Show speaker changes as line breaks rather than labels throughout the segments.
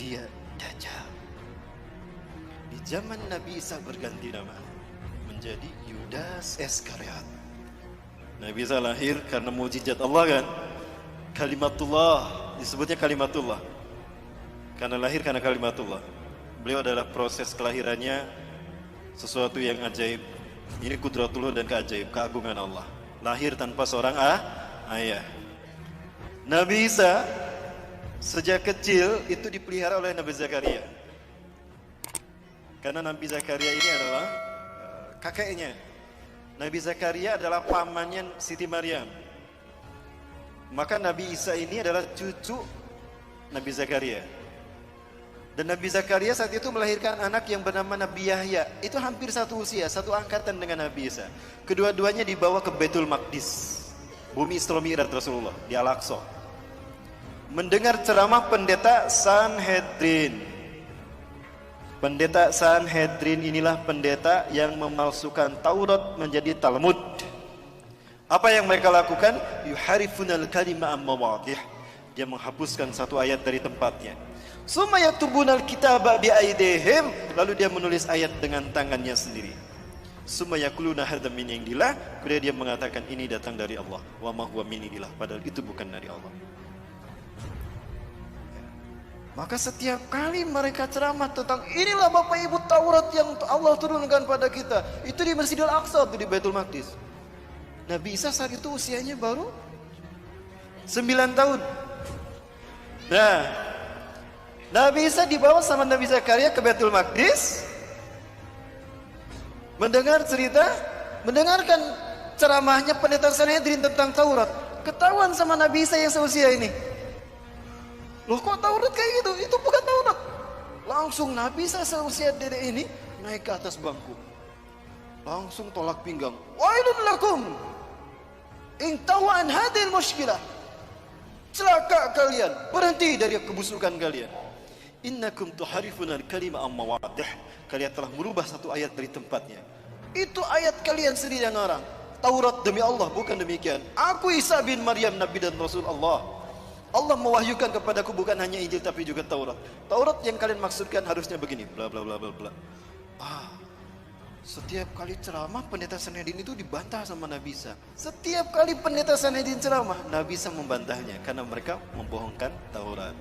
dia Dajjal. Di zaman Nabi Isa berganti nama menjadi Yudas Iskariot. Nabi Isa lahir karena mukjizat Allah kan. Kalimatullah, disebutnya kalimatullah. Karena lahir karena kalimatullah. Beliau adalah proses kelahirannya sesuatu yang ajaib. Ini kudratullah dan keagungan Allah. Lahir tanpa seorang ayah. Nabi Isa sejak kecil itu dipelihara oleh Nabi Zakaria. Karena Nabi Zakaria ini adalah kakeknya. Nabi Zakaria adalah pamannya Siti Maryam. Maka Nabi Isa ini adalah cucu Nabi Zakaria. Dan Nabi Zakaria saat itu melahirkan anak yang bernama Nabi Yahya. Itu hampir satu usia, satu angkatan dengan Nabi Isa. Kedua-duanya dibawa ke Baitul Maqdis, bumi Isra Mi'raj Rasulullah, di Al-Aqsa. Mendengar ceramah pendeta Sanhedrin. Pendeta Sanhedrin inilah pendeta yang memalsukan Taurat menjadi Talmud. Apa yang mereka lakukan? Yuharifunal kalima am mawadih. Dia menghapuskan satu ayat dari tempatnya. Summa yaktubunal kitaba bi aidihim, lalu dia menulis ayat dengan tangannya sendiri. Summa yaquluna hadza min indillah, kemudian dia mengatakan ini datang dari Allah. Wa ma huwa min indillah, padahal itu bukan dari Allah. Maka setiap kali mereka ceramah tentang inilah Bapak Ibu Taurat yang Allah turunkan pada kita, itu di Masjidil Aqsa, itu di Baitul Maqdis. Nabi Isa saat itu usianya baru 9 tahun. Nah, Nabi Isa dibawa sama Nabi Zakaria ke Baitul Maqdis, mendengarkan ceramahnya pendeta Sanhedrin tentang Taurat. Ketahuan sama Nabi Isa yang seusia ini. Loh kok Taurat kayak gitu? Itu bukan Taurat. Langsung Nabi Isa seusia dedek ini naik ke atas bangku. Langsung tolak pinggang. Wailun lakum in tahu an hadhil mushkilah. Celaka kalian, berhenti dari kebusukan kalian. Innakum tuharifuna al-kalima am mawadih. Kalian telah merubah satu ayat dari tempatnya. Itu ayat kalian sendiri yang ngarang. Taurat demi Allah, bukan demikian. Aku Isa bin Maryam, Nabi dan Rasul Allah. Allah mewahyukan kepadaku bukan hanya Injil tapi juga Taurat. Taurat yang kalian maksudkan harusnya begini, bla bla bla bla bla. Setiap kali ceramah pendeta Sanhedrin itu dibantah sama Nabi Isa. Setiap kali pendeta Sanhedrin ceramah, Nabi Isa membantahnya karena mereka membohongkan Taurat.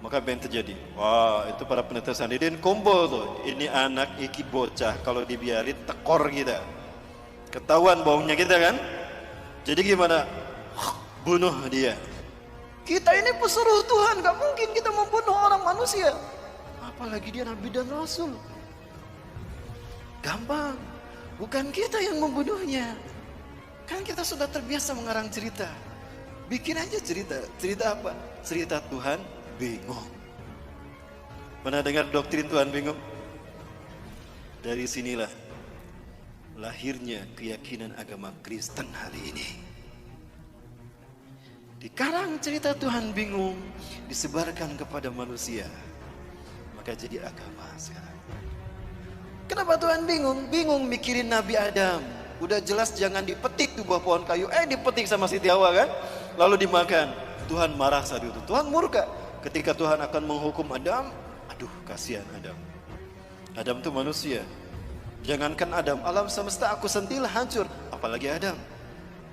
Maka apa yang terjadi? Wah, itu para pendeta Sanhedrin kumpul tuh. Ini anak iki bocah, kalau dibiarin tekor kita. Ketahuan bohongnya kita kan? Jadi gimana? Bunuh dia. Kita ini pesuruh Tuhan, gak mungkin kita membunuh orang manusia. Apalagi dia Nabi dan Rasul. Gampang. Bukan kita yang membunuhnya. Kan kita sudah terbiasa mengarang cerita. Bikin aja cerita. Cerita apa? Cerita Tuhan bingung. Pernah dengar doktrin Tuhan bingung? Dari sinilah lahirnya keyakinan agama Kristen hari ini. Dikarang cerita Tuhan bingung, disebarkan kepada manusia, maka jadi agama sekarang. Kenapa Tuhan bingung? Bingung mikirin Nabi Adam. Udah jelas jangan dipetik tuh buah pohon kayu, dipetik sama Siti Hawa kan? Lalu dimakan. Tuhan marah saat itu. Tuhan murka. Ketika Tuhan akan menghukum Adam, aduh kasihan Adam. Adam itu manusia. Jangankan Adam, alam semesta aku sentilah hancur, apalagi Adam.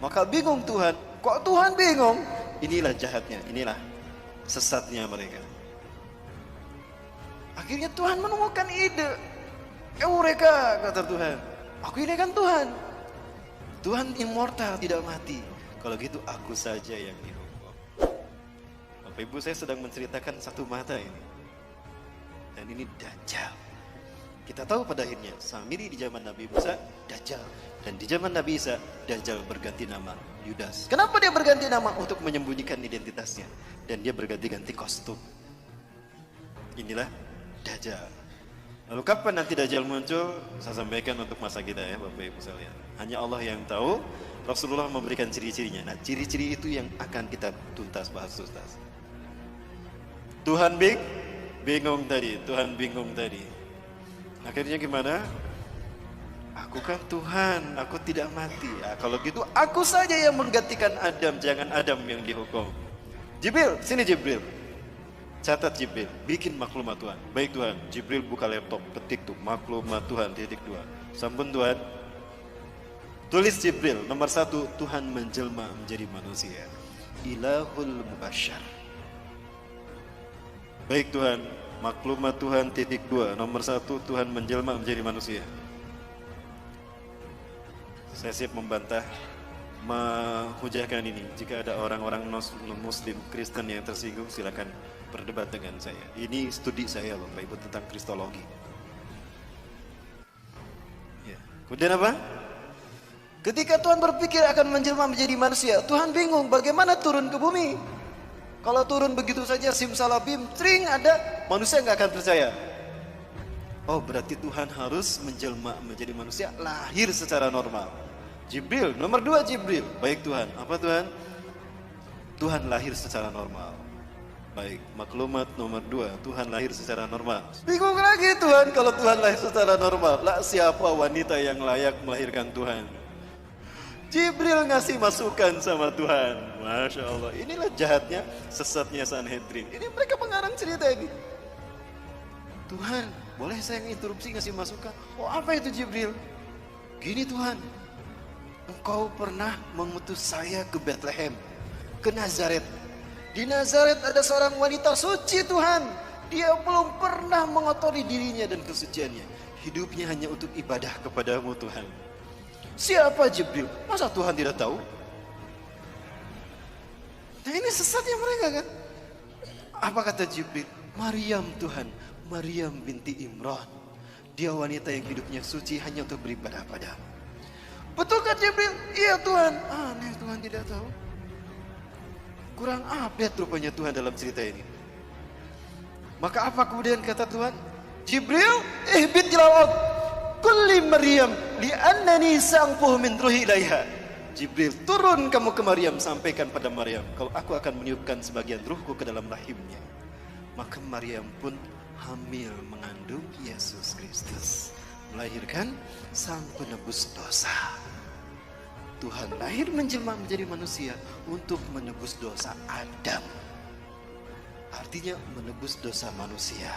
Maka bingung Tuhan. Kok Tuhan bingung? Inilah jahatnya, inilah sesatnya mereka. Akhirnya Tuhan menemukan ide. Eureka, kata Tuhan. Aku ini kan Tuhan. Tuhan immortal, tidak mati. Kalau gitu aku saja yang dihukum. Bapak Ibu, saya sedang menceritakan satu mata ini. Dan ini Dajjal. Kita tahu pada akhirnya Samiri di zaman Nabi Musa, Dajjal. Dan di zaman Nabi Isa, Dajjal berganti nama Yudas. Kenapa dia berganti nama? Untuk menyembunyikan identitasnya. Dan dia berganti-ganti kostum. Inilah Dajjal. Lalu kapan nanti Dajjal muncul? Saya sampaikan untuk masa kita ya Bapak Ibu sekalian. Hanya Allah yang tahu. Rasulullah memberikan ciri-cirinya. Nah, ciri-ciri itu yang akan kita bahas tuntas. Tuhan bingung tadi. Tuhan bingung tadi. Akhirnya gimana? Aku kan Tuhan, aku tidak mati. Kalau gitu aku saja yang menggantikan Adam, jangan Adam yang dihukum. Jibril, sini Jibril. Catat Jibril, bikin maklumat Tuhan. Baik Tuhan, Jibril buka laptop, ketik tuh maklumat Tuhan titik 2. Sampun Tuhan. Tulis Jibril, nomor 1, Tuhan menjelma menjadi manusia. Ilahul Mubasyar. Baik Tuhan, maklumat Tuhan titik 2. Nomor 1, Tuhan menjelma menjadi manusia. Saya siap membantah, menghujahkan ini. Jika ada orang-orang non-muslim, Kristen yang tersinggung, silakan berdebat dengan saya. Ini studi saya loh, Pak Ibu, tentang kristologi. Ya. Kemudian apa? Ketika Tuhan berpikir akan menjelma menjadi manusia, Tuhan bingung bagaimana turun ke bumi. Kalau turun begitu saja simsalabim, tring ada, manusia nggak akan percaya. Oh, berarti Tuhan harus menjelma menjadi manusia, lahir secara normal. Jibril, nomor 2 Jibril. Baik Tuhan, apa Tuhan? Tuhan lahir secara normal. Baik, maklumat nomor 2, Tuhan lahir secara normal. Bingung lagi Tuhan kalau Tuhan lahir secara normal. Lah siapa wanita yang layak melahirkan Tuhan? Jibril ngasih masukan sama Tuhan. Masya Allah, inilah jahatnya, sesatnya Sanhedrin. Ini mereka mengarang cerita ini. Tuhan, boleh saya interupsi ngasih masukan? Oh, apa itu Jibril? Gini Tuhan, Engkau pernah mengutus saya ke Bethlehem, ke Nazaret. Di Nazaret ada seorang wanita suci Tuhan. Dia belum pernah mengotori dirinya dan kesuciannya. Hidupnya hanya untuk ibadah kepadamu Tuhan. Siapa Jibril? Masa Tuhan tidak tahu? Nah ini sesatnya mereka kan. Apa kata Jibril? Maryam Tuhan, Maryam binti Imran. Dia wanita yang hidupnya suci hanya untuk beribadah padamu. Betulkah Jibril? Iya Tuhan. Aneh, Tuhan tidak tahu. Kurang update rupanya Tuhan dalam cerita ini. Maka apa kemudian kata Tuhan? Jibril, ihbit ilal ard, kulli Maryam li'annani sa'anfuh min ruhi ilaiha. Jibril, turun kamu ke Maryam, sampaikan pada Maryam, kalau aku akan meniupkan sebagian ruhku ke dalam rahimnya. Maka Maryam pun hamil mengandung Yesus Kristus, melahirkan sang penebus dosa. Tuhan lahir menjelma menjadi manusia untuk menebus dosa Adam. Artinya menebus dosa manusia.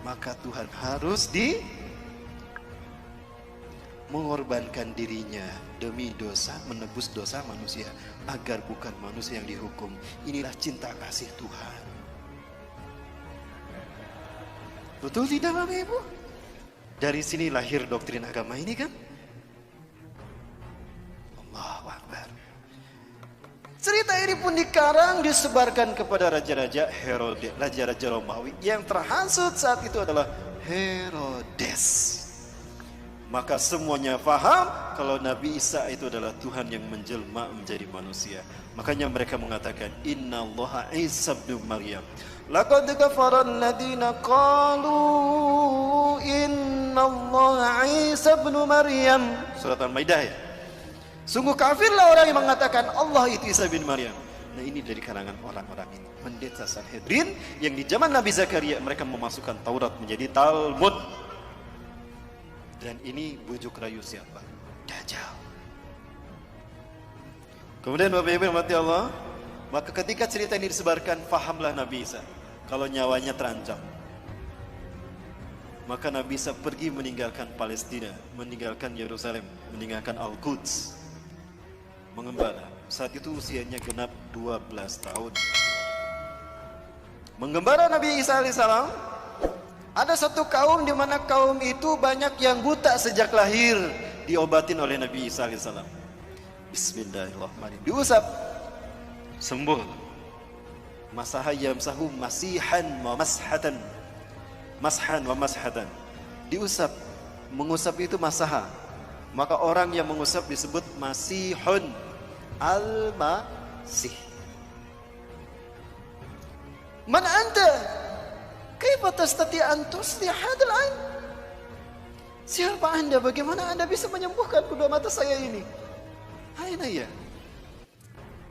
Maka Tuhan harus mengorbankan dirinya demi dosa, menebus dosa manusia, agar bukan manusia yang dihukum. Inilah cinta kasih Tuhan. Betul tidak Bapak Ibu? Dari sini lahir doktrin agama ini kan? Allahu Akbar. Cerita ini pun dikarang, disebarkan kepada raja-raja Herodes, raja-raja Romawi. Yang terhasut saat itu adalah Herodes. Maka semuanya paham kalau Nabi Isa itu adalah Tuhan yang menjelma menjadi manusia. Makanya mereka mengatakan Innallaha Isa bin Maryam. Laqad kafara alladziina qalu Innallaha Isa bin Maryam. Surat Al-Maidah ya. Sungguh kafirlah orang yang mengatakan Allah itu Isa bin Maryam. Nah ini dari kalangan orang-orang ini, pendeta Sanhedrin yang di zaman Nabi Zakaria mereka memasukkan Taurat menjadi Talmud. Dan ini bujuk rayu siapa? Dajjal. Kemudian Bapak Ibu rahmati Allah, maka ketika cerita ini disebarkan, fahamlah Nabi Isa kalau nyawanya terancam. Maka Nabi Isa pergi meninggalkan Palestina, meninggalkan Yerusalem, meninggalkan Al-Quds, mengembala. Saat itu usianya genap 12 tahun. Mengembala Nabi Isa alaihissalam. Ada satu kaum di mana kaum itu banyak yang buta sejak lahir, diobatin oleh Nabi Isa alaihissalam. Bismillahirrahmanirrahim. Diusap, sembuh. Masaha yamsahu masihan wa mashatan. Mashan wa mashatan. Diusap, mengusap itu masaha. Maka orang yang mengusap disebut masihun al-masih. Man anta? Kaifa tastati an tuslih hadzal ain? Siapa Anda? Bagaimana Anda bisa menyembuhkan kedua mata saya ini? Aina ya?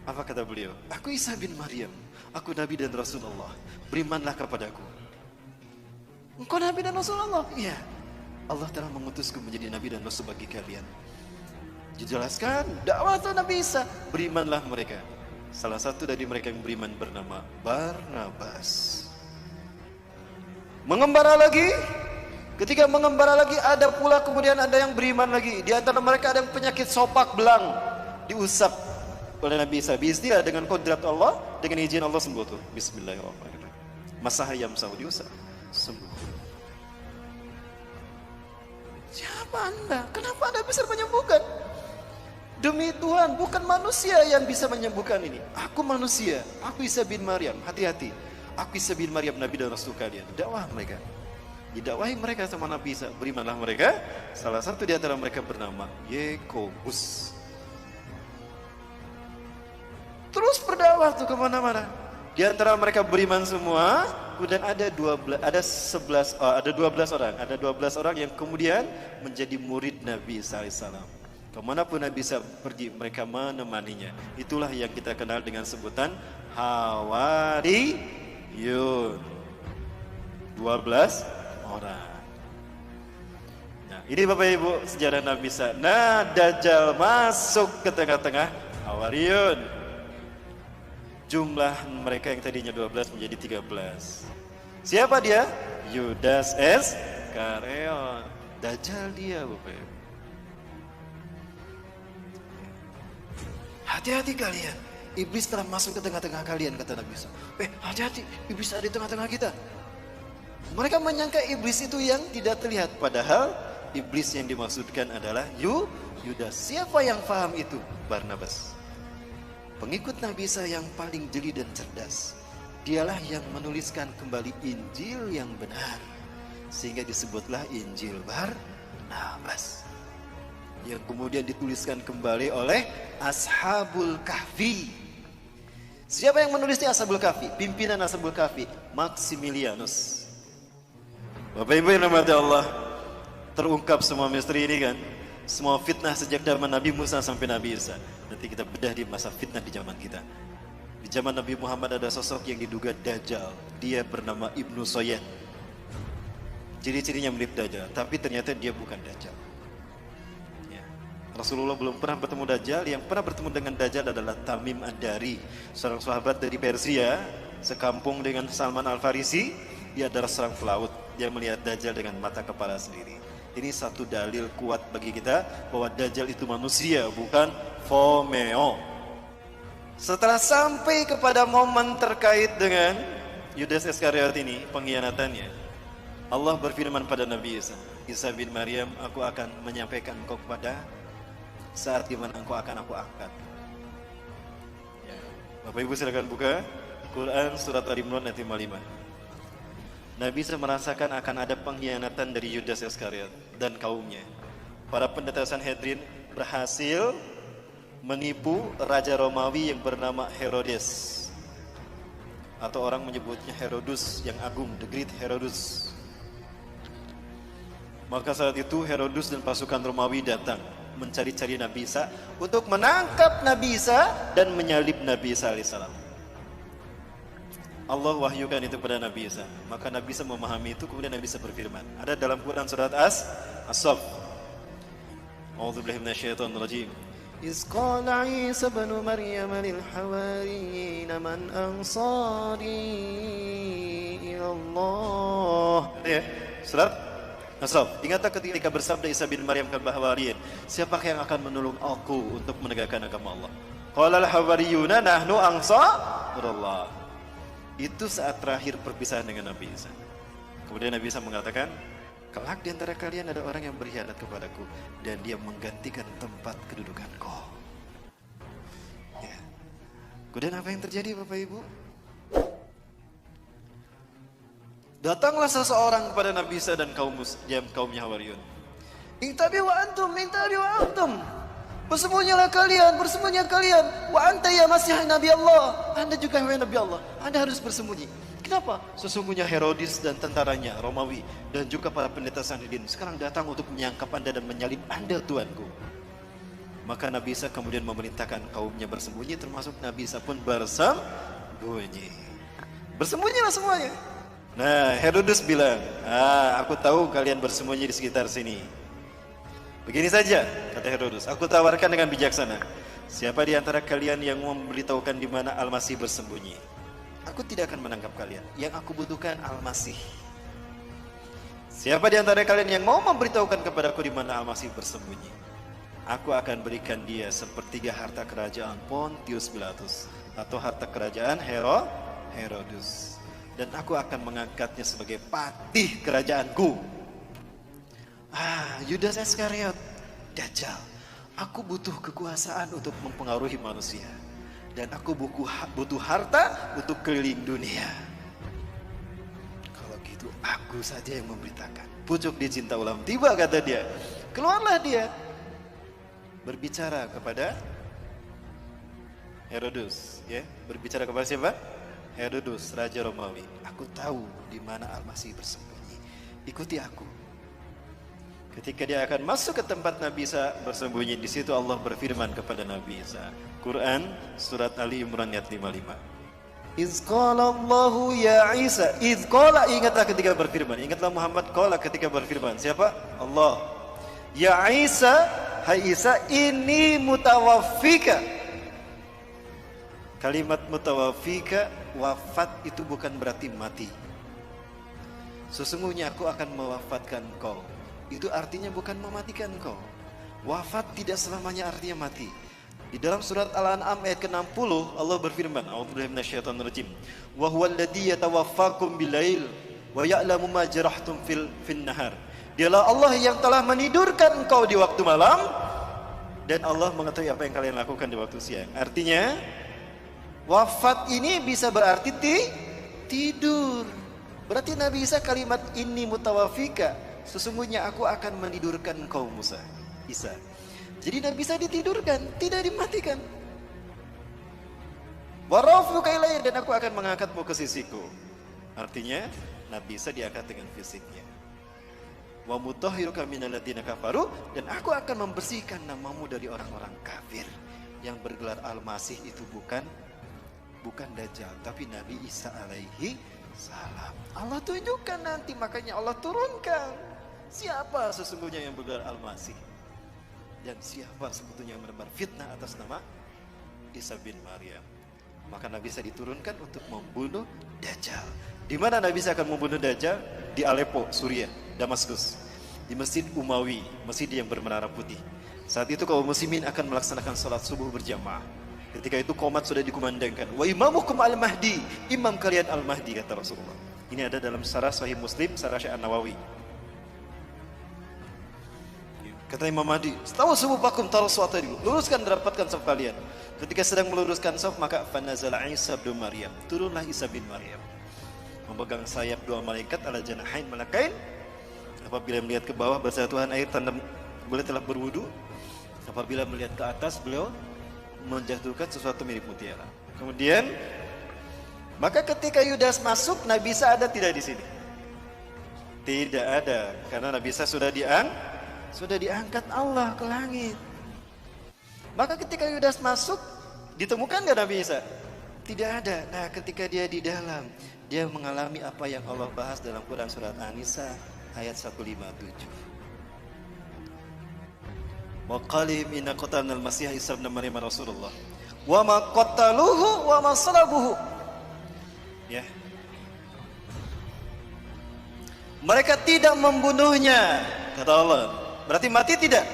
Apa kata beliau? Aku Isa bin Maryam. Aku Nabi dan Rasulullah. Berimanlah kepadaku. Engkau Nabi dan Rasulullah? Iya. Allah telah mengutusku menjadi Nabi dan Rasul bagi kalian. Dijelaskan dakwah Nabi Isa. Berimanlah mereka. Salah satu dari mereka yang beriman bernama Barnabas. Mengembara lagi. Ketika mengembara lagi, ada pula kemudian ada yang beriman lagi. Di antara mereka ada yang penyakit sopak belang, diusap oleh Nabi Isa. Bismillah, dengan kodrat Allah, dengan izin Allah sembuh tuh. Bismillahirrahmanirrahim. Masahayam sahu diusap, sembuh. Siapa Anda? Kenapa Anda bisa menyembuhkan? Demi Tuhan, bukan manusia yang bisa menyembuhkan ini. Aku manusia, aku Isa bin Maryam. Hati-hati, aku Isa bin Maryam, Nabi dan Rasul kalian. Dakwah mereka. Didakwahi mereka sama Nabi Isa, berimanlah mereka. Salah satu di antara mereka bernama Yakobus. Terus berdakwah tuh kemana-mana. Di antara mereka beriman semua. Kemudian ada 12 orang. Ada 12 orang yang kemudian menjadi murid Nabi Isa alaihissalam. Kemanapun Nabi Isa pergi, mereka menemaninya. Itulah yang kita kenal dengan sebutan Hawariyun. 12 orang. Nah, ini Bapak Ibu sejarah Nabi Isa. Nah, Dajjal masuk ke tengah-tengah Hawariyun. Jumlah mereka yang tadinya 12 menjadi 13. Siapa dia? Yudas Iskariot. Dajjal dia, Bapak Ibu. Hati-hati kalian. Iblis telah masuk ke tengah-tengah kalian, kata Nabi Isa. Hati-hati, iblis ada di tengah-tengah kita. Mereka menyangka iblis itu yang tidak terlihat, padahal iblis yang dimaksudkan adalah Yudas. Siapa yang paham itu? Barnabas. Pengikut Nabi Isa yang paling jeli dan cerdas. Dialah yang menuliskan kembali Injil yang benar, sehingga disebutlah Injil Barnabas, yang kemudian dituliskan kembali oleh Ashabul Kahfi. Siapa yang menulisnya Ashabul Kahfi? Pimpinan Ashabul Kahfi, Maximilianus. Bapak Ibu yang dirahmati Allah, terungkap semua misteri ini kan, semua fitnah sejak zaman Nabi Musa sampai Nabi Isa. Nanti kita bedah di masa fitnah di zaman kita. Di zaman Nabi Muhammad ada sosok yang diduga Dajjal. Dia bernama Ibnu Soyed. Ciri-cirinya mirip Dajjal, tapi ternyata dia bukan Dajjal. Ya. Rasulullah belum pernah bertemu Dajjal. Yang pernah bertemu dengan Dajjal adalah Tamim Ad-Dari, seorang sahabat dari Persia, sekampung dengan Salman Al-Farisi. Dia adalah seorang pelaut. Dia melihat Dajjal dengan mata kepala sendiri. Ini satu dalil kuat bagi kita bahwa Dajjal itu manusia, bukan Fomeo. Setelah sampai kepada momen terkait dengan Yudas Iskariot ini, pengkhianatannya, Allah berfirman pada Nabi Isa, Isa bin Maryam, aku akan menyampaikan engkau kepada saat di mana engkau akan aku angkat. Ya. Bapak Ibu silakan buka Quran surat Al-Imran ayat 55. Nabi Isa merasakan akan ada pengkhianatan dari Yudas Iskariot dan kaumnya. Para pendeta Sanhedrin berhasil menipu Raja Romawi yang bernama Herodes, atau orang menyebutnya Herodus yang agung, the Great Herodus. Maka saat itu Herodus dan pasukan Romawi datang mencari-cari Nabi Isa untuk menangkap Nabi Isa dan menyalib Nabi Isa alaihissalam. Allah wahyukan itu pada Nabi Isa. Maka Nabi Isa memahami itu, kemudian Nabi Isa berfirman. Ada dalam Quran surat As-Saff. A'udzubillahi minasyaitonir rajim. إذ قال عيسى ابن مريم للحواريين من أنصاري إلى الله. Surat As-Saff. Ingatlah ketika bersabda Isa bin Maryam kepada Hawariyyin, siapakah yang akan menolong aku untuk menegakkan agama Allah? Qala al-hawariyuna nahnu ansarullah. Itu saat terakhir perpisahan dengan Nabi Isa. Kemudian Nabi Isa mengatakan, kelak di antara kalian ada orang yang berkhianat kepadaku dan dia menggantikan tempat kedudukanku. Ya. Kemudian apa yang terjadi Bapak Ibu? Datanglah seseorang kepada Nabi Isa dan kaumnya Hawariyun. Intabi'u antum, intabi'u antum. Bersembunyilah kalian, bersembunyilah kalian. Wa anta ya Masih Nabi Allah. Anda juga Nabi Allah. Anda harus bersembunyi. Kenapa? Sesungguhnya Herodes dan tentaranya Romawi dan juga para pendeta Sanhedrin sekarang datang untuk menyangkap Anda dan menyalib Anda, Tuanku. Maka Nabi Isa kemudian memerintahkan kaumnya bersembunyi, termasuk Nabi Isa pun bersembunyi. Bersembunyilah semuanya. Nah, Herodes bilang, aku tahu kalian bersembunyi di sekitar sini. Begini saja, kata Herodes, aku tawarkan dengan bijaksana. Siapa di antara kalian yang memberitahukan di mana Al-Masih bersembunyi? Aku tidak akan menangkap kalian. Yang aku butuhkan Al-Masih. Siapa di antara kalian yang mau memberitahukan kepadaku di mana Al-Masih bersembunyi? Aku akan berikan dia sepertiga harta kerajaan Pontius Pilatus atau harta kerajaan Herodes. Dan aku akan mengangkatnya sebagai patih kerajaanku. Yudas Iskariot, Dajjal. Aku butuh kekuasaan untuk mempengaruhi manusia. Dan aku butuh harta untuk keliling dunia. Kalau gitu aku saja yang memberitakan. Pucuk dicinta ulam tiba, kata dia. Keluarlah dia, berbicara kepada Herodes, ya. Berbicara kepada siapa? Herodes, Raja Romawi. Aku tahu di mana Al-Masih bersembunyi. Ikuti aku. Ketika dia akan masuk ke tempat Nabi Isa bersembunyi, di situ Allah berfirman kepada Nabi Isa. Quran surat Ali Imran ayat 55. Iz qala Allahu ya Isa. Iz qala, ingatlah ketika berfirman. Ingatlah Muhammad qala ketika berfirman. Siapa? Allah. Ya Isa, hai Isa, ini mutawaffika. Kalimat mutawaffika, wafat itu bukan berarti mati. Sesungguhnya aku akan mewafatkan kau. Itu artinya bukan mematikan kau. Wafat tidak selamanya artinya mati. Di dalam surat Al-An'am ayat ke-60 Allah berfirman, a'udzubillahi minasyaitonir rajim. Wa huwal ladzi yatawaffakum bilail wa ya'lamu ma jarahtum fil nahar. Dialah Allah yang telah menidurkan engkau di waktu malam dan Allah mengetahui apa yang kalian lakukan di waktu siang. Artinya wafat ini bisa berarti tidur. Berarti Nabi Isa kalimat ini mutawafika, sesungguhnya aku akan menidurkan engkau Isa. Jadi Nabi Isa ditidurkan, tidak dimatikan. Warafuka ilayya, dan aku akan mengangkatmu ke sisiku. Artinya Nabi Isa diangkat dengan fisiknya. Wa mutahhiruka minal ladzina kafaru, dan aku akan membersihkan namamu dari orang-orang kafir. Yang bergelar Al-Masih itu bukan Dajjal, tapi Nabi Isa alaihi salam. Allah tunjukkan nanti, makanya Allah turunkan siapa sesungguhnya yang bergelar Al-Masih dan siapa sebetulnya yang menebar fitnah atas nama Isa bin Maryam. Maka Nabi Isa diturunkan untuk membunuh Dajjal. Di mana Nabi Isa akan membunuh Dajjal? Di Aleppo, Suriah, Damaskus, di Masjid Umawi, masjid yang bermenara putih. Saat itu kaum muslimin akan melaksanakan salat subuh berjamaah. Ketika itu qomat sudah dikumandangkan. Wa imamukum al-Mahdi, imam kalian al-Mahdi, kata Rasulullah. Ini ada dalam Syarah Sahih Muslim, Syarah Syekh An-Nawawi. Kata Imam Mahdi, "Stawu subuhakum tarasuata dulu. Luruskan, dapatkan saf kalian." Ketika sedang meluruskan saf, maka fanazala Isa bin Maryam. Turunlah Isa bin Maryam. Memegang sayap dua malaikat ala janahain malakain. Apabila melihat ke bawah bersatuan air tanda beliau telah berwudu. Apabila melihat ke atas, beliau menjatuhkan sesuatu mirip mutiara. Kemudian maka ketika Yudas masuk, Nabi Isa ada tidak di sini? Tidak ada, karena Nabi Isa sudah diangkat Allah ke langit. Maka ketika Yudas masuk, ditemukan nggak Nabi Isa? Tidak ada. Nah, ketika dia di dalam, dia mengalami apa yang Allah bahas dalam Quran surat An-Nisa ayat 157. Wa qalihim inna qatalna al-Masih Isa ibn Maryam Rasulullah wa ma qataluhu wa ma salabuhu. Ya. Mereka tidak membunuhnya, kata Allah. Berarti mati tidak?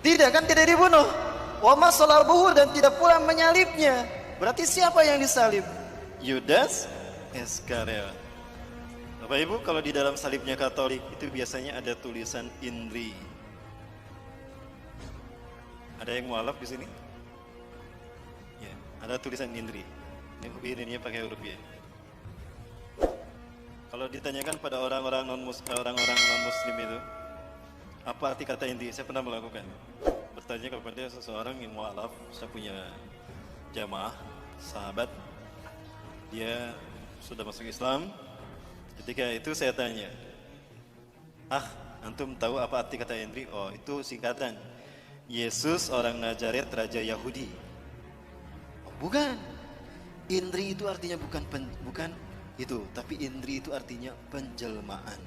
Tidak kan, tidak dibunuh. Wa ma salabuhu, dan tidak pula menyalibnya. Berarti siapa yang disalib? Yudas Iskariot. Bapak Ibu, kalau di dalam salibnya Katolik itu biasanya ada tulisan INRI. Ada yang mualaf di sini? Ya, ada tulisan INRI. Ini pakai huruf ya. Kalau ditanyakan pada orang-orang non muslim itu, apa arti kata INRI? Saya pernah melakukan. Bertanya kepada seseorang yang mualaf, saya punya jamaah, sahabat, dia sudah masuk Islam. Ketika itu saya tanya, antum tahu apa arti kata INRI? Oh, itu singkatan Yesus orang Nazaret, raja Yahudi. Oh, bukan. INRI itu artinya bukan itu, tapi INRI itu artinya penjelmaan.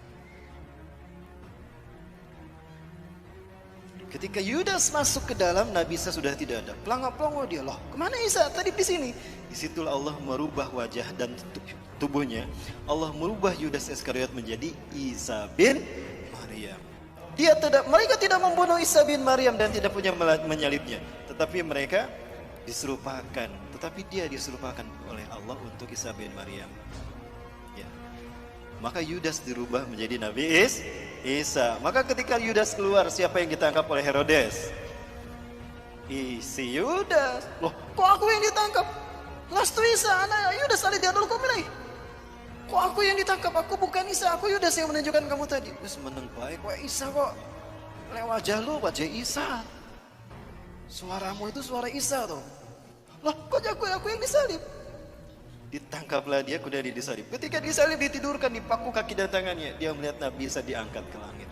Ketika Yudas masuk ke dalam, Nabi Isa sudah tidak ada. Pelangap-pelongo dia, loh, kemana Isa? Tadi di sini. Disitulah Allah merubah wajah dan tubuhnya. Allah merubah Yudas Iskariot menjadi Isa bin Maryam. Mereka tidak membunuh Isa bin Maryam dan tidak punya menyalibnya, tetapi mereka diserupakan. Tetapi dia diserupakan oleh Allah untuk Isa bin Maryam. Ya. Maka Yudas dirubah menjadi Nabi Isa. Maka ketika Yudas keluar, siapa yang ditangkap oleh Herodes? Si Yudas. Loh, kok aku yang ditangkap? Lastu Isa, anak Yudas ali dia dulu kau milih. Kok aku yang ditangkap? Aku bukan Isa, aku Yudas yang menunjukkan kamu tadi. Terus meneng baik, wah Isa kok. Lewat wajah lu, wajah Isa. Suaramu itu suara Isa tuh. Loh, kok aku yang disalib? Ditangkaplah dia, kemudian disalib. Ketika disalib, ditidurkan di paku kaki dan tangannya. Dia melihat Nabi Isa diangkat ke langit.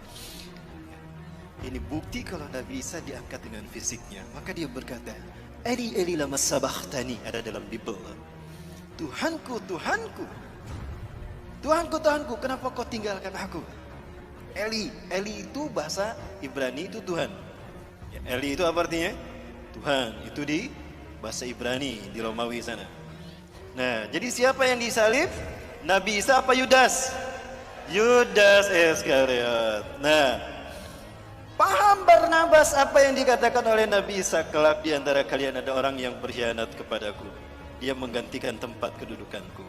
Ini bukti kalau Nabi Isa diangkat dengan fisiknya. Maka dia berkata, Eli Eli lama sabakhtani, ada dalam Bible. Tuhanku, Tuhanku. Tuhanku, Tuhanku, kenapa kau tinggalkan aku? Eli itu bahasa Ibrani itu Tuhan. Ya, Eli itu apa artinya? Tuhan. Itu di bahasa Ibrani, di Romawi sana. Nah, jadi siapa yang disalib? Nabi Isa apa Yudas? Yudas Iskariot. Nah, paham Barnabas apa yang dikatakan oleh Nabi Isa? Kelak di antara kalian ada orang yang berkhianat kepadaku. Dia menggantikan tempat kedudukanku.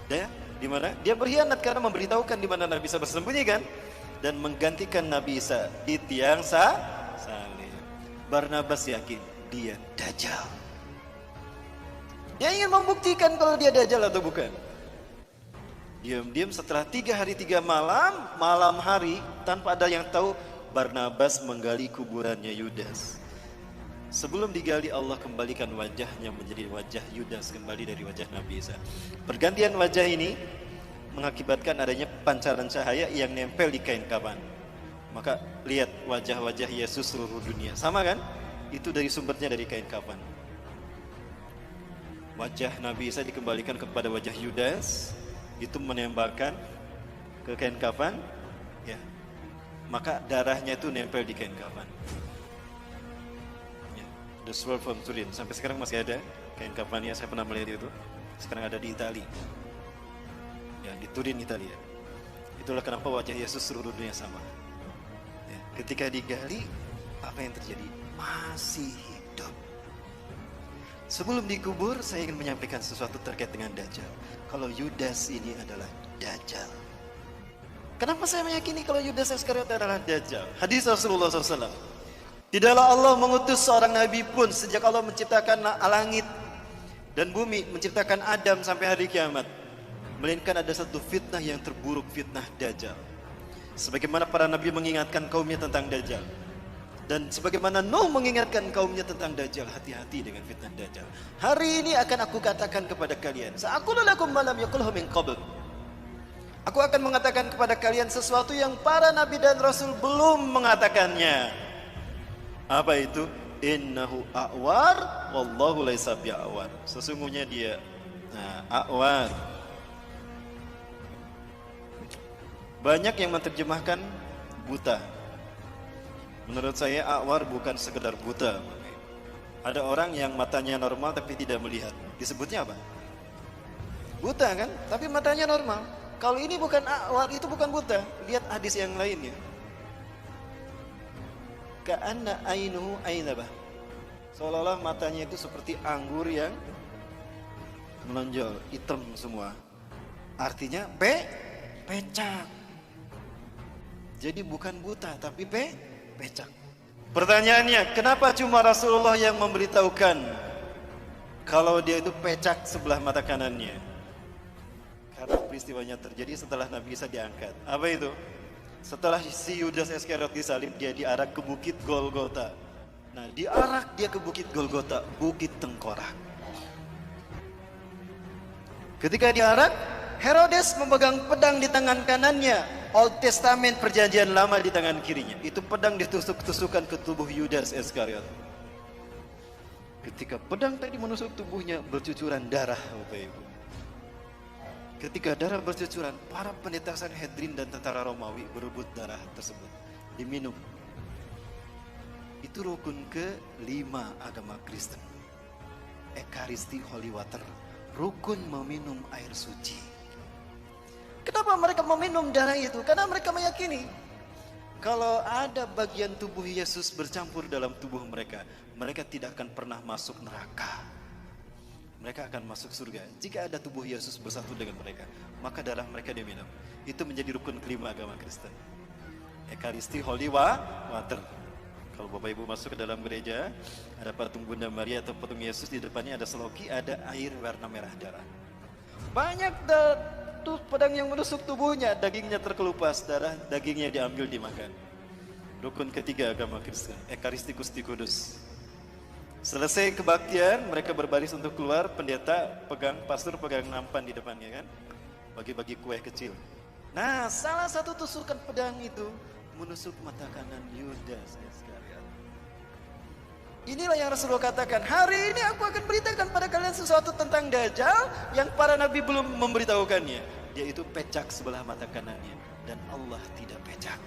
Ya, di mana? Dia berkhianat karena memberitahukan di mana Nabi Isa bersembunyi kan? Dan menggantikan Nabi Isa di tiang salib. Barnabas yakin dia Dajjal. Dia ingin membuktikan kalau dia Dajjal atau bukan. Diam-diam setelah 3 hari 3 malam hari tanpa ada yang tahu, Barnabas menggali kuburannya Yudas. Sebelum digali, Allah kembalikan wajahnya menjadi wajah Yudas kembali dari wajah Nabi Isa. Pergantian wajah ini mengakibatkan adanya pancaran cahaya yang nempel di kain kafan. Maka lihat wajah-wajah Yesus seluruh dunia. Sama kan? Itu dari sumbernya dari kain kafan. Wajah Nabi Isa dikembalikan kepada wajah Yudas. Itu menembakkan ke kain kafan. Ya. Maka darahnya itu nempel di kain kafan. Ya. The Sword from Turin. Sampai sekarang masih ada kain kafannya. Saya pernah melihat itu. Sekarang ada di Italia. Ya, di Turin, Italia. Itulah kenapa wajah Yesus seluruh dunia sama. Ya. Ketika digali, apa yang terjadi? Masih hidup. Sebelum dikubur, saya ingin menyampaikan sesuatu terkait dengan Dajjal. Kalau Yudas ini adalah Dajjal. Kenapa saya meyakini kalau Yudas Iskariot adalah Dajjal? Hadis Rasulullah SAW. Tidaklah Allah mengutus seorang nabi pun sejak Allah menciptakan langit dan bumi, menciptakan Adam sampai hari kiamat, melainkan ada satu fitnah yang terburuk, fitnah Dajjal. Sebagaimana para nabi mengingatkan kaumnya tentang Dajjal, dan sebagaimana Nuh mengingatkan kaumnya tentang Dajjal, hati-hati dengan fitnah Dajjal. Hari ini akan aku katakan kepada kalian, sa'aqulu lakum ma lam yaqulhu min qabl. Aku akan mengatakan kepada kalian sesuatu yang para nabi dan rasul belum mengatakannya. Apa itu? Innahu a'war wallahu laisa bi'awar. Sesungguhnya dia a'war. Banyak yang menerjemahkan buta. Menurut saya a'war bukan sekedar buta. Ada orang yang matanya normal tapi tidak melihat. Disebutnya apa? Buta kan? Tapi matanya normal. Kalau ini bukan a'war, itu bukan buta. Lihat hadis yang lainnya. Ka'anna ainuhu ainabah. Seolah-olah matanya itu seperti anggur yang menonjol, hitam semua. Artinya pecak. Jadi bukan buta tapi pecak. Pertanyaannya, kenapa cuma Rasulullah yang memberitahukan kalau dia itu pecak sebelah mata kanannya? Karena peristiwanya terjadi setelah Nabi Isa diangkat. Apa itu? Setelah si Yudas Iskariot disalib, dia diarak ke bukit Golgota. Nah, diarak dia ke bukit Golgota, bukit tengkorak. Ketika diarak, Herodes memegang pedang di tangan kanannya, Old Testament perjanjian lama di tangan kirinya. Itu pedang ditusuk-tusukan ke tubuh Yudas Iskariot. Ketika pedang tadi menusuk tubuhnya, bercucuran darah, Bapak Ibu. Ketika darah bercucuran, para pendeta Sanhedrin dan tentara Romawi berebut darah tersebut, diminum. Itu rukun ke-5 agama Kristen. Ekaristi Holy Water, rukun meminum air suci. Kenapa mereka meminum darah itu? Karena mereka meyakini kalau ada bagian tubuh Yesus bercampur dalam tubuh mereka, mereka tidak akan pernah masuk neraka. Mereka akan masuk surga. Jika ada tubuh Yesus bersatu dengan mereka, maka darah mereka diminum. Itu menjadi rukun kelima agama Kristen. Ekaristi Holy Water. Kalau Bapak Ibu masuk ke dalam gereja, ada patung Bunda Maria atau patung Yesus, di depannya ada seloki, ada air warna merah darah. Banyak tuh pedang yang menusuk tubuhnya, dagingnya terkelupas, darah dagingnya diambil dimakan. Rukun ketiga agama Kristen, Ekaristi Gusti Kudus. Selesai kebaktian, mereka berbaris untuk keluar, pendeta pegang, pastor pegang nampan di depannya kan, bagi-bagi kue kecil. Nah, salah satu tusukan pedang itu menusuk mata kanan Yudas Iskariot. Inilah yang Rasulullah katakan, hari ini aku akan beritakan pada kalian sesuatu tentang Dajjal yang para nabi belum memberitahukannya. Dia itu pecak sebelah mata kanannya dan Allah tidak pecak.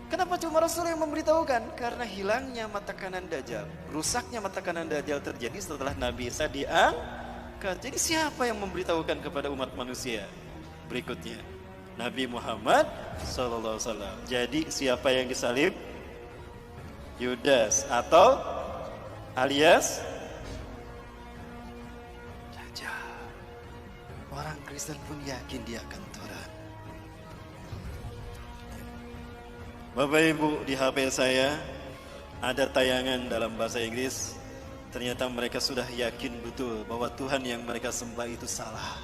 Kenapa cuma Rasul yang memberitahukan? Karena hilangnya mata kanan Dajjal, rusaknya mata kanan Dajjal terjadi setelah Nabi Isa diangkat. Jadi siapa yang memberitahukan kepada umat manusia? Berikutnya Nabi Muhammad SAW. Jadi siapa yang disalib? Yudas atau alias Dajjal. Orang Kristen pun yakin dia akan turun. Bapak Ibu, di HP saya ada tayangan dalam bahasa Inggris. Ternyata mereka sudah yakin betul bahwa Tuhan yang mereka sembah itu salah.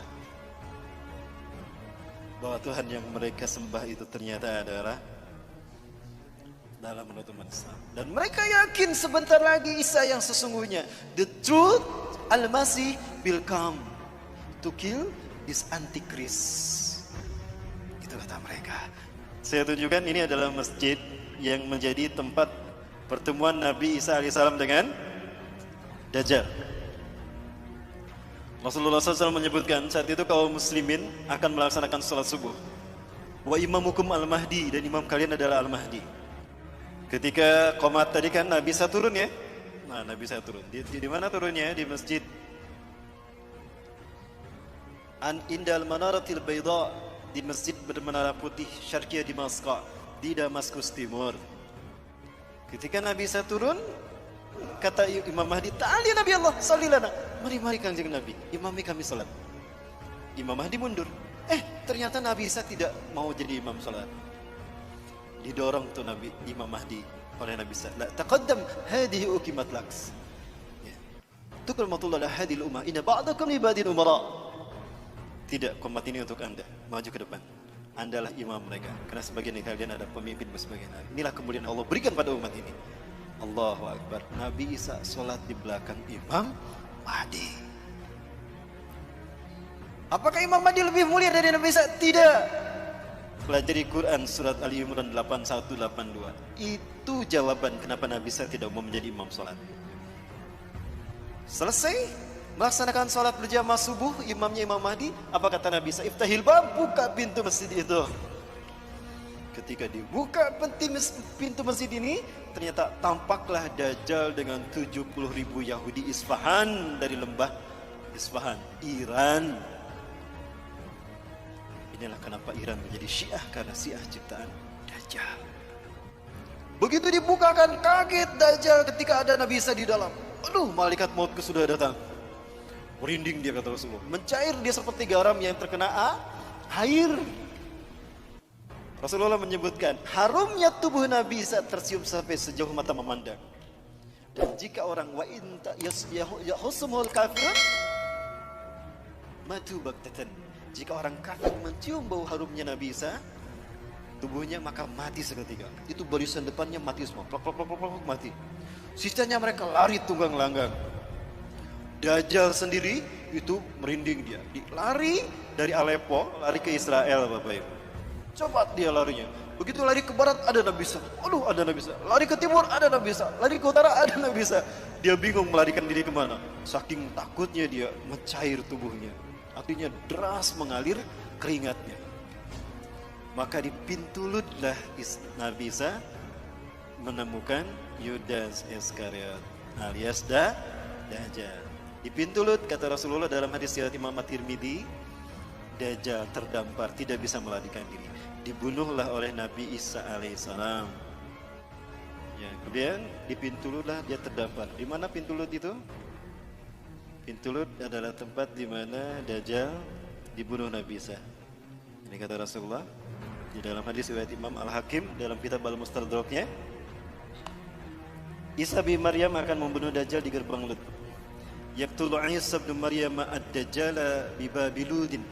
Bahwa Tuhan yang mereka sembah itu ternyata adalah dalam menurut umat Islam. Dan mereka yakin sebentar lagi Isa yang sesungguhnya, the truth, Al-Masih will come to kill this Antichrist. Itu kata mereka. Saya tunjukkan, ini adalah masjid yang menjadi tempat pertemuan Nabi Isa alaihissalam dengan Dajjal. Rasulullah SAW menyebutkan saat itu kaum muslimin akan melaksanakan sholat subuh. Wa imamukum al-mahdi, dan imam kalian adalah al-mahdi. Ketika qomat tadi kan Nabi Isa turun ya. Nah, Nabi Isa turun. Di mana turunnya? Di masjid Indal Manaratil Bayda, di masjid bermenara putih Syarqiyah Damaskus, di Damaskus Timur. Ketika Nabi Isa turun, kata Imam Mahdi, "Ta'ali Nabi Allah, salli lana." Mari Kanjeng Nabi, imami kami salat. Imam Mahdi mundur. Ternyata Nabi Isa tidak mau jadi imam salat. Didorong tuh Imam Mahdi oleh Nabi Isa. La taqaddam hadhihi uqimat laks. Ya. Tukramatullah la hadhil ummah inna ba'dakum ibadin umara. Tidak, qomat ini untuk Anda. Maju ke depan. Andalah imam mereka. Karena sebagian dari kalian ada pemimpin sebagian. Inilah kemuliaan Allah berikan pada umat ini. Allahu Akbar. Nabi Isa sholat di belakang Imam Mahdi. Apakah Imam Mahdi lebih mulia dari Nabi Isa? Tidak. Pelajari Quran surat Ali Imran 81-82. Itu jawaban kenapa Nabi Isa tidak mau menjadi imam sholat. Selesai melaksanakan sholat berjamaah subuh, imamnya Imam Mahdi. Apa kata Nabi Isa? Iftahil bab, buka pintu masjid itu. Ketika dibuka pintu masjid ini, ternyata tampaklah Dajjal dengan 70.000 Yahudi Isfahan, dari lembah Isfahan, Iran. Inilah kenapa Iran menjadi Syiah, karena Syiah ciptaan Dajjal. Begitu dibukakan, kaget Dajjal ketika ada Nabi Isa di dalam. Aduh, malaikat maut sudah datang. Merinding dia, kata Rasulullah. Mencair dia seperti garam yang terkena air. Rasulullah menyebutkan, harumnya tubuh Nabi Isa tercium sampai sejauh mata memandang. Dan jika orang wa inta yahusumul kafirun matu baktatan. Jika orang kafir mencium bau harumnya Nabi Isa, tubuhnya maka mati seketika. Itu barisan depannya mati semua, plok, mati. Sisanya mereka lari tunggang langgang. Dajjal sendiri itu merinding dia. Lari dari Aleppo, lari ke Israel, Bapak Ibu. Cepat dia larinya. Begitu lari ke barat ada Nabi Isa. Aduh, ada Nabi Isa. Lari ke timur ada Nabi Isa. Lari ke utara ada Nabi Isa. Dia bingung melarikan diri kemana. Saking takutnya dia mencair tubuhnya. Artinya deras mengalir keringatnya. Maka dipintulutlah Nabi Isa menemukan Yudas Iskariot alias Dajjal. Di pintu Lut, kata Rasulullah dalam hadis riwayat Imam At-Tirmidzi, Dajjal terdampar, tidak bisa melarikan diri. Dibunuhlah oleh Nabi Isa alaihissalam. Ya, kemudian di pintu Lut lah dia terdampar. Di mana pintu Lut itu? Pintu Lut adalah tempat di mana Dajjal dibunuh Nabi Isa. Ini kata Rasulullah di dalam hadis riwayat Imam Al-Hakim dalam kitab Al-Mustadraknya. Isa bin Maryam akan membunuh Dajjal di gerbang Lut. Yaqtulu Isa bin Maryam ad-Dajjal bi Babiludin.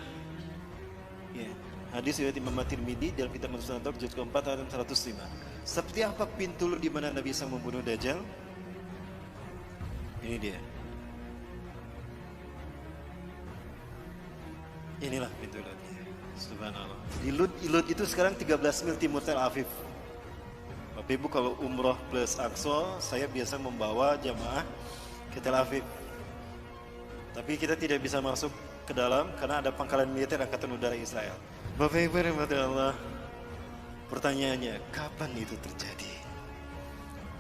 Ya, hadis riwayat Imam At-Tirmidzi dalam kitab Al-Mustadrak juz keempat halaman 105. Seperti apa pintu Lut di mana Nabi Isa membunuh Dajjal? Ini dia. Inilah pintu Lut. Subhanallah. Di Lut itu sekarang 13 mil timur Tel Aviv. Bapak Ibu kalau umroh plus Aqsa, saya biasa membawa jamaah ke Tel Aviv. Tapi kita tidak bisa masuk ke dalam karena ada pangkalan militer Angkatan Udara Israel. Bapak Ibu rahmatullah. Pertanyaannya, kapan itu terjadi?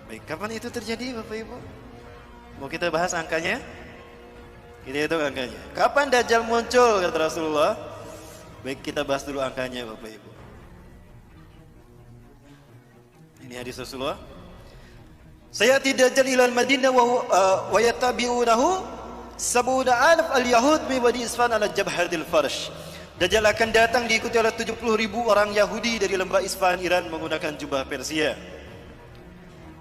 Baik, kapan itu terjadi Bapak Ibu? Mau kita bahas angkanya? Kita hitung angkanya. Kapan Dajjal muncul kata Rasulullah? Baik, kita bahas dulu angkanya Bapak Ibu. Ini hadis Rasulullah. Sayati Dajjal ilal Madinah wa yatabi'unahu sab'una alaf al-yahud min Wadi Isfahan ala Jabhatil Farsh. Dajjal akan datang diikuti oleh 70.000 orang Yahudi dari lembah Isfahan Iran menggunakan jubah Persia.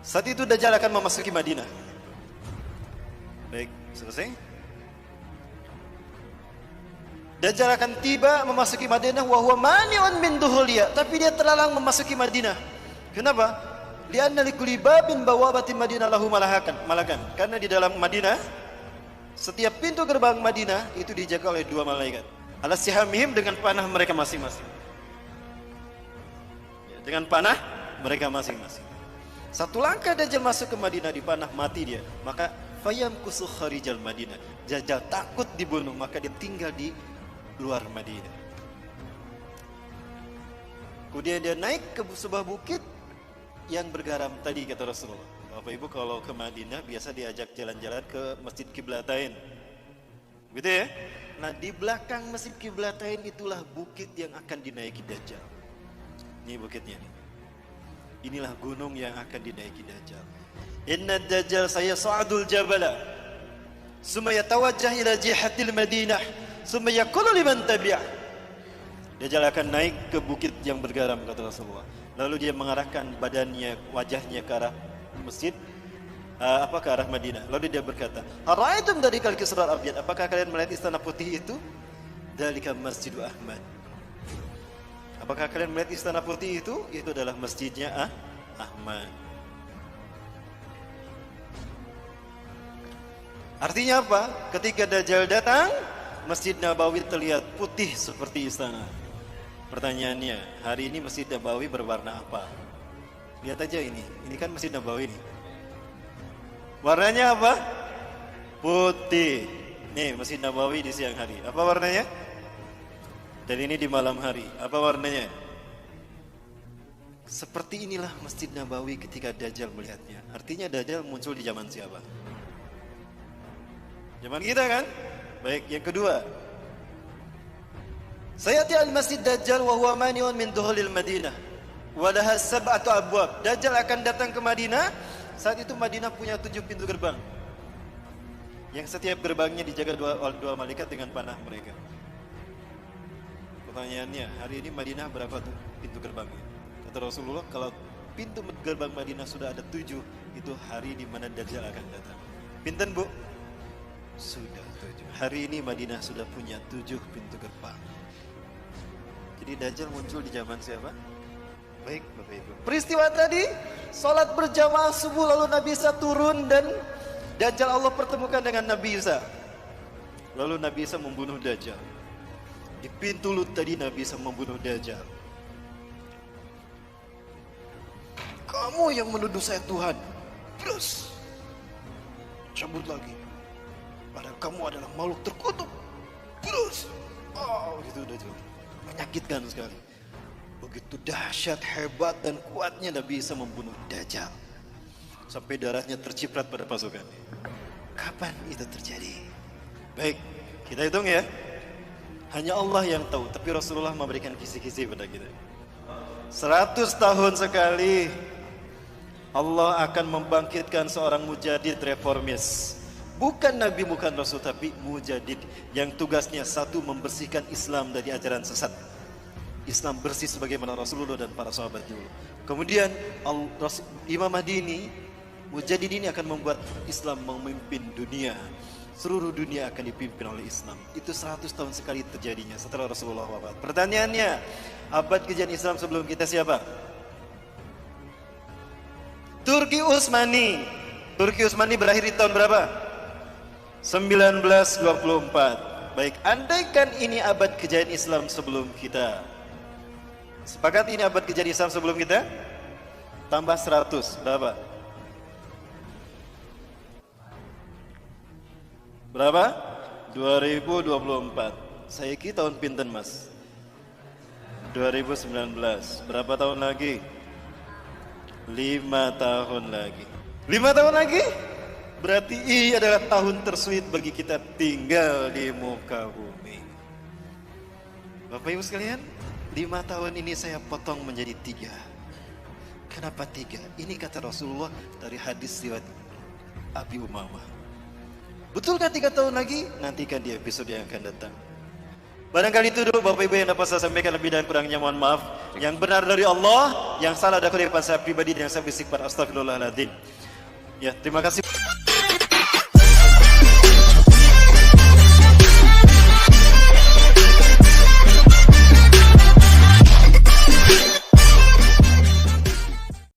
Saat itu Dajjal akan memasuki Madinah. Baik, selesai. Dajjal akan tiba memasuki Madinah wa huwa mani'un min duhuliya, tapi dia terlarang memasuki Madinah. Kenapa? Lianna likulli babin bawabatin Madinah lahu malakan. Karena di dalam Madinah setiap pintu gerbang Madinah itu dijaga oleh 2 malaikat. Ala sihamihim dengan panah mereka masing-masing. Ya, dengan panah mereka masing-masing. Satu langkah Dajjal masuk ke Madinah dipanah mati dia. Maka fayam kusuh kharijal Madinah. Dajjal takut dibunuh maka dia tinggal di luar Madinah. Kemudian dia naik ke sebuah bukit yang bergaram tadi kata Rasulullah. Bapak Ibu kalau ke Madinah biasa diajak jalan-jalan ke Masjid Qiblatain. Gitu ya? Nah di belakang Masjid Qiblatain itulah bukit yang akan dinaiki Dajjal. Ini bukitnya nih. Inilah gunung yang akan dinaiki Dajjal. Inna Dajjal sayas'adul jabala summa yatawajjah ila jihatil Madinah summa yaqulu liman tabi'ah. Dajjal akan naik ke bukit yang bergaram kata Rasulullah. Lalu dia mengarahkan badannya, wajahnya ke arah masjid, ke arah Madinah. Lalu dia berkata, "Ara'aitum dalikal kisrar abyad? Apakah kalian melihat istana putih itu? Dalika Masjidu Ahmad." Apakah kalian melihat istana putih itu? Itu adalah masjidnya Ahmad. Artinya apa? Ketika Dajjal datang, Masjid Nabawi terlihat putih seperti istana. Pertanyaannya, hari ini Masjid Nabawi berwarna apa? Lihat aja ini kan Masjid Nabawi nih. Warnanya apa? Putih. Nih Masjid Nabawi di siang hari. Apa warnanya? Dan ini di malam hari. Apa warnanya? Seperti inilah Masjid Nabawi ketika Dajjal melihatnya. Artinya Dajjal muncul di zaman siapa? Zaman kita kan? Baik, yang kedua. Sayati al-Masjid Dajjal wa huwa mani'un min duhulil Madinah. Wa laha sab'atu abwab. Dajjal akan datang ke Madinah. Saat itu Madinah punya 7 pintu gerbang. Yang setiap gerbangnya dijaga dua malaikat dengan panah mereka. Pertanyaannya, hari ini Madinah berapa tuh pintu gerbangnya? Kata Rasulullah, kalau pintu gerbang Madinah sudah ada 7, itu hari di mana Dajjal akan datang. Pinten Bu? Sudah 7. Hari ini Madinah sudah punya 7 pintu gerbang. Jadi Dajjal muncul di zaman siapa? Baik Bapak Ibu. Peristiwa tadi, salat berjamaah subuh lalu Nabi Isa turun dan Dajjal Allah pertemukan dengan Nabi Isa. Lalu Nabi Isa membunuh Dajjal. Di pintu Lut tadi Nabi Isa membunuh Dajjal. Kamu yang menuduh saya Tuhan. Terus cabut lagi. Padahal kamu adalah makhluk terkutuk. Terus gitu Dajjal. Menyakitkan sekali. Begitu dahsyat, hebat dan kuatnya Nabi Isa membunuh Dajjal. Sampai darahnya terciprat pada pasukannya. Kapan itu terjadi? Baik, kita hitung ya. Hanya Allah yang tahu, tapi Rasulullah memberikan kisi-kisi pada kita. 100 tahun sekali Allah akan membangkitkan seorang mujadid reformis. Bukan Nabi, bukan Rasul, tapi mujadid yang tugasnya satu, membersihkan Islam dari ajaran sesat. Islam bersih sebagaimana Rasulullah dan para sahabat dulu. Kemudian Imam Mahdi ini, mujadid ini akan membuat Islam memimpin dunia. Seluruh dunia akan dipimpin oleh Islam. Itu 100 tahun sekali terjadinya setelah Rasulullah wafat. Pertanyaannya, abad kejayaan Islam sebelum kita siapa? Turki Utsmani. Turki Utsmani berakhir di tahun berapa? 1924. Baik, andaikan ini abad kejayaan Islam sebelum kita. Sepakat ini abad kejayaan Islam sebelum kita? Tambah 100, berapa? Berapa? 2024. Saya kira tahun pinten mas? 2019. Berapa tahun lagi? 5 tahun lagi. 5 tahun lagi? Berarti ini adalah tahun tersulit bagi kita tinggal di muka bumi. Bapak Ibu sekalian, 5 tahun ini saya potong menjadi 3. Kenapa 3? Ini kata Rasulullah dari hadis riwayat Abi Umamah. Betulkah 3 tahun lagi? Nantikan di episode yang akan datang. Barangkali itu dulu Bapak Ibu yang dapat saya sampaikan, lebih dan kurangnya mohon maaf. Yang benar dari Allah, yang salah dari saya pribadi dan yang saya beristighfar, astagfirullahaladzim. Ya, terima kasih.